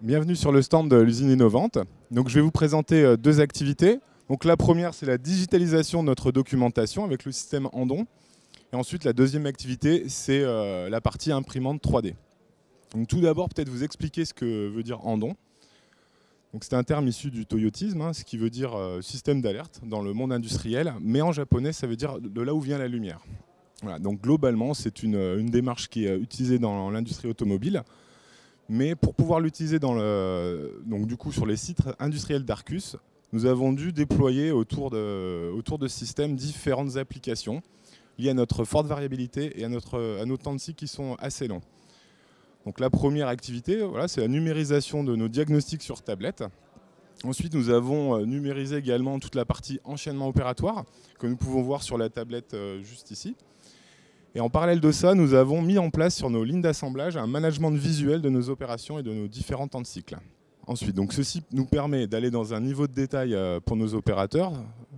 Bienvenue sur le stand de l'usine innovante. Donc, je vais vous présenter deux activités. Donc, la première, c'est la digitalisation de notre documentation avec le système Andon. Et ensuite, la deuxième activité, c'est la partie imprimante 3D. Donc, tout d'abord, peut-être vous expliquer ce que veut dire Andon. Donc, c'est un terme issu du toyotisme, ce qui veut dire système d'alerte dans le monde industriel. Mais en japonais, ça veut dire de là où vient la lumière. Voilà, donc, globalement, c'est une démarche qui est utilisée dans l'industrie automobile. Mais pour pouvoir l'utiliser sur les sites industriels d'Arcus, nous avons dû déployer autour de ce système différentes applications liées à notre forte variabilité et à nos temps de cycle qui sont assez longs. Donc la première activité, c'est la numérisation de nos diagnostics sur tablette. Ensuite, nous avons numérisé également toute la partie enchaînement opératoire que nous pouvons voir sur la tablette juste ici. Et en parallèle de ça, nous avons mis en place sur nos lignes d'assemblage un management visuel de nos opérations et de nos différents temps de cycle. Ensuite, donc ceci nous permet d'aller dans un niveau de détail pour nos opérateurs.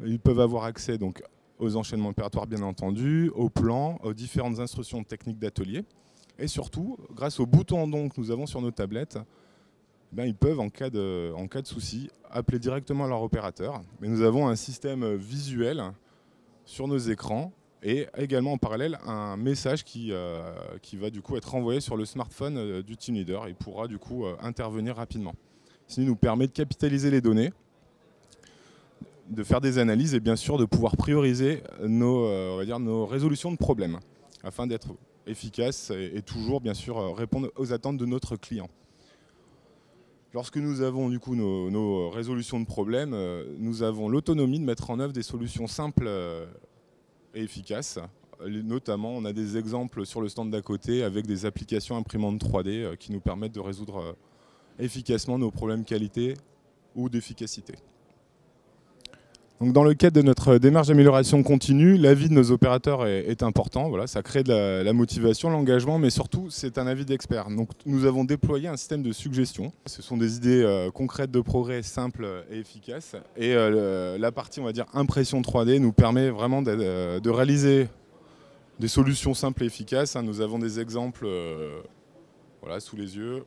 Ils peuvent avoir accès donc, aux enchaînements opératoires bien entendu, aux plans, aux différentes instructions techniques d'atelier. Et surtout, grâce aux boutons Andon que nous avons sur nos tablettes, ils peuvent, en cas de souci, appeler directement leur opérateur. Mais nous avons un système visuel sur nos écrans et également en parallèle un message qui va du coup être envoyé sur le smartphone du team leader. Il pourra du coup intervenir rapidement. Ceci nous permet de capitaliser les données, de faire des analyses et bien sûr de pouvoir prioriser nos résolutions de problèmes afin d'être efficace et toujours bien sûr répondre aux attentes de notre client. Lorsque nous avons du coup nos résolutions de problèmes, nous avons l'autonomie de mettre en œuvre des solutions simples et efficaces. Notamment, on a des exemples sur le stand d'à côté avec des applications imprimantes 3D qui nous permettent de résoudre efficacement nos problèmes qualité ou d'efficacité. Donc, dans le cadre de notre démarche d'amélioration continue, l'avis de nos opérateurs est important. Voilà, ça crée de la motivation, l'engagement, mais surtout, c'est un avis d'expert. Donc, nous avons déployé un système de suggestions. Ce sont des idées concrètes de progrès simples et efficaces. Et la partie, on va dire, impression 3D nous permet vraiment de réaliser des solutions simples et efficaces. Nous avons des exemples sous les yeux.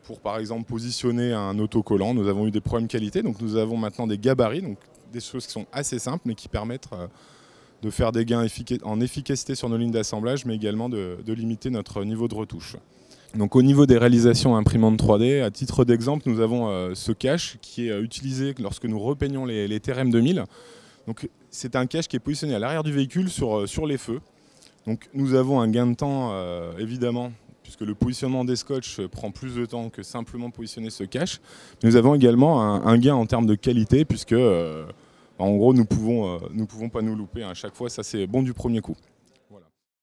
Pour, par exemple, positionner un autocollant, nous avons eu des problèmes qualité. Donc, nous avons maintenant des gabarits. Donc, des choses qui sont assez simples mais qui permettent de faire des gains en efficacité sur nos lignes d'assemblage mais également de limiter notre niveau de retouche. Donc au niveau des réalisations imprimantes 3D, à titre d'exemple, nous avons ce cache qui est utilisé lorsque nous repeignons les TRM 2000. Donc c'est un cache qui est positionné à l'arrière du véhicule sur les feux. Donc nous avons un gain de temps évidemment puisque le positionnement des scotch prend plus de temps que simplement positionner ce cache. Nous avons également un gain en termes de qualité puisque en gros, nous pouvons pas nous louper à chaque fois, ça c'est bon du premier coup.